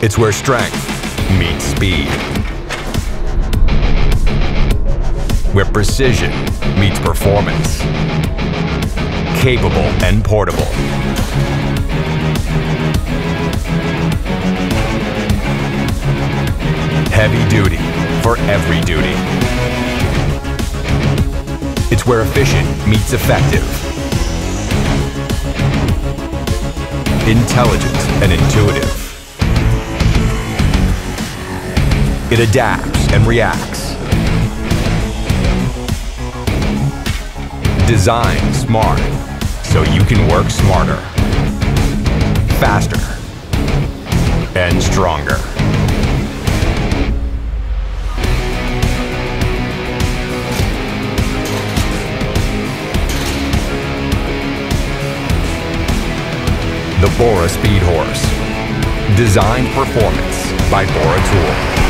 It's where strength meets speed. Where precision meets performance. Capable and portable. Heavy duty for every duty. It's where efficient meets effective. Intelligent and intuitive. It adapts and reacts. Designed smart, so you can work smarter, faster, and stronger. The Bora Speedhorse. Designed performance by Bora Tool.